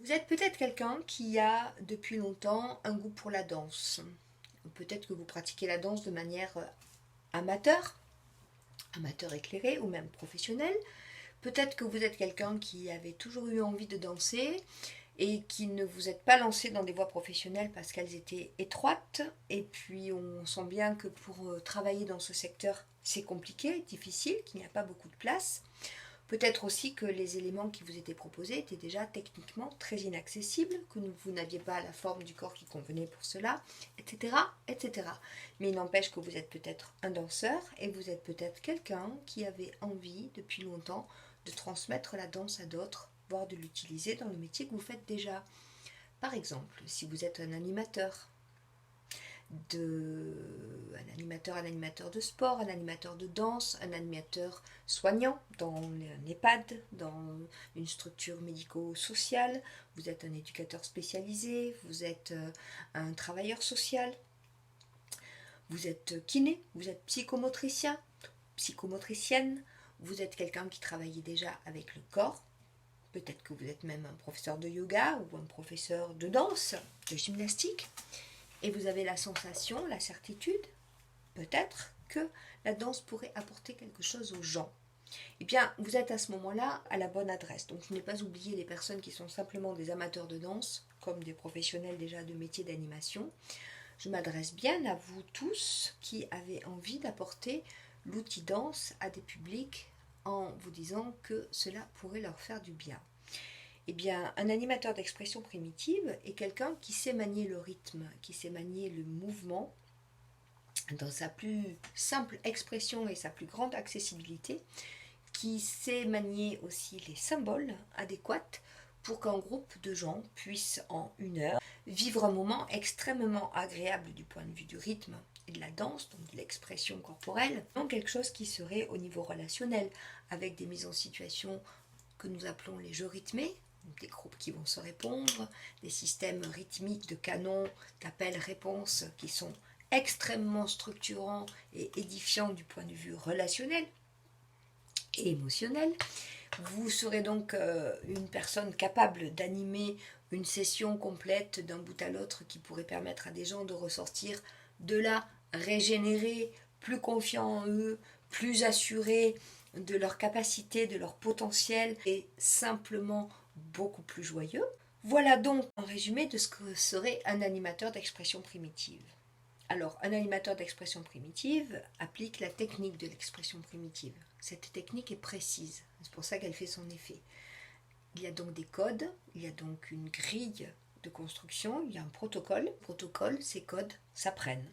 Vous êtes peut-être quelqu'un qui a depuis longtemps un goût pour la danse. Peut-être que vous pratiquez la danse de manière amateur, amateur éclairé ou même professionnel. Peut-être que vous êtes quelqu'un qui avait toujours eu envie de danser et qui ne vous êtes pas lancé dans des voies professionnelles parce qu'elles étaient étroites. Et puis on sent bien que pour travailler dans ce secteur, c'est compliqué, difficile, qu'il n'y a pas beaucoup de place. Peut-être aussi que les éléments qui vous étaient proposés étaient déjà techniquement très inaccessibles, que vous n'aviez pas la forme du corps qui convenait pour cela, etc., etc. Mais il n'empêche que vous êtes peut-être un danseur et vous êtes peut-être quelqu'un qui avait envie depuis longtemps de transmettre la danse à d'autres, voire de l'utiliser dans le métier que vous faites déjà. Par exemple, si vous êtes un animateur, un animateur de sport, un animateur de danse, un animateur soignant dans un EHPAD, dans une structure médico-sociale, vous êtes un éducateur spécialisé, vous êtes un travailleur social, vous êtes kiné, vous êtes psychomotricien, psychomotricienne, vous êtes quelqu'un qui travaillait déjà avec le corps, peut-être que vous êtes même un professeur de yoga ou un professeur de danse, de gymnastique, et vous avez la sensation, la certitude, peut-être, que la danse pourrait apporter quelque chose aux gens. Eh bien, vous êtes à ce moment-là à la bonne adresse. Donc, je n'ai pas oublié les personnes qui sont simplement des amateurs de danse, comme des professionnels déjà de métier d'animation. Je m'adresse bien à vous tous qui avez envie d'apporter l'outil danse à des publics en vous disant que cela pourrait leur faire du bien. Eh bien, un animateur d'expression primitive est quelqu'un qui sait manier le rythme, qui sait manier le mouvement dans sa plus simple expression et sa plus grande accessibilité, qui sait manier aussi les symboles adéquats pour qu'un groupe de gens puisse en une heure vivre un moment extrêmement agréable du point de vue du rythme et de la danse, donc de l'expression corporelle, donc quelque chose qui serait au niveau relationnel, avec des mises en situation que nous appelons les jeux rythmés, des groupes qui vont se répondre, des systèmes rythmiques de canon, d'appels-réponses qui sont extrêmement structurants et édifiants du point de vue relationnel et émotionnel. Vous serez donc une personne capable d'animer une session complète d'un bout à l'autre qui pourrait permettre à des gens de ressortir de là régénérés, plus confiants en eux, plus assurés de leur capacité, de leur potentiel et simplement beaucoup plus joyeux. Voilà donc un résumé de ce que serait un animateur d'expression primitive. Alors, un animateur d'expression primitive applique la technique de l'expression primitive. Cette technique est précise, c'est pour ça qu'elle fait son effet. Il y a donc des codes, il y a donc une grille de construction, il y a un protocole. Protocole, ces codes s'apprennent.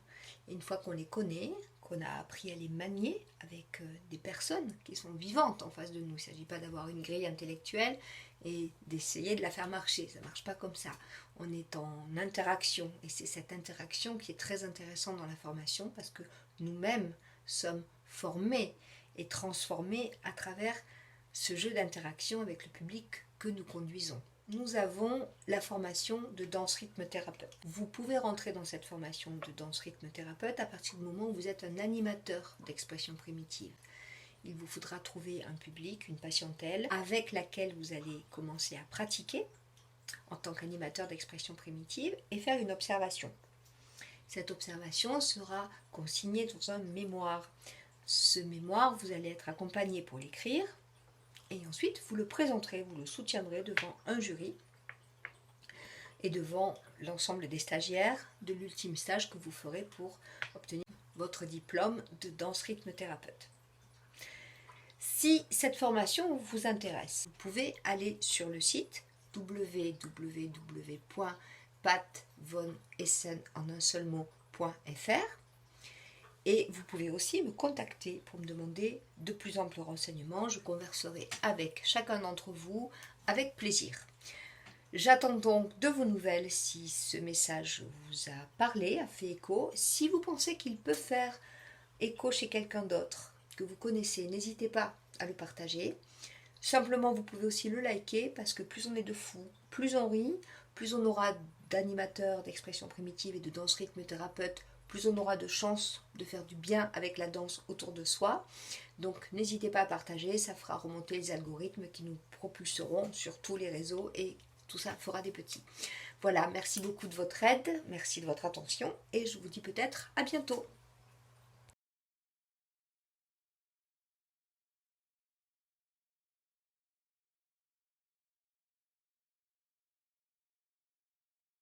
Et une fois qu'on les connaît, qu'on a appris à les manier avec des personnes qui sont vivantes en face de nous, il ne s'agit pas d'avoir une grille intellectuelle et d'essayer de la faire marcher, ça ne marche pas comme ça. On est en interaction et c'est cette interaction qui est très intéressante dans la formation parce que nous-mêmes sommes formés et transformés à travers ce jeu d'interaction avec le public que nous conduisons. Nous avons la formation de danse-rythme thérapeute. Vous pouvez rentrer dans cette formation de danse-rythme thérapeute à partir du moment où vous êtes un animateur d'expression primitive. Il vous faudra trouver un public, une patientèle avec laquelle vous allez commencer à pratiquer en tant qu'animateur d'expression primitive et faire une observation. Cette observation sera consignée dans un mémoire. Ce mémoire, vous allez être accompagné pour l'écrire et ensuite vous le présenterez, vous le soutiendrez devant un jury et devant l'ensemble des stagiaires de l'ultime stage que vous ferez pour obtenir votre diplôme de danse-rythme thérapeute. Si cette formation vous intéresse, vous pouvez aller sur le site www.patvonessenonunseulemot.fr et vous pouvez aussi me contacter pour me demander de plus amples renseignements. Je converserai avec chacun d'entre vous avec plaisir. J'attends donc de vos nouvelles si ce message vous a parlé, a fait écho. Si vous pensez qu'il peut faire écho chez quelqu'un d'autre que vous connaissez, n'hésitez pas à le partager. Simplement, vous pouvez aussi le liker parce que plus on est de fous, plus on rit, plus on aura d'animateurs d'expression primitive et de danse-rythme thérapeute, plus on aura de chances de faire du bien avec la danse autour de soi. Donc n'hésitez pas à partager, ça fera remonter les algorithmes qui nous propulseront sur tous les réseaux et tout ça fera des petits. Voilà, merci beaucoup de votre aide, merci de votre attention et je vous dis peut-être à bientôt.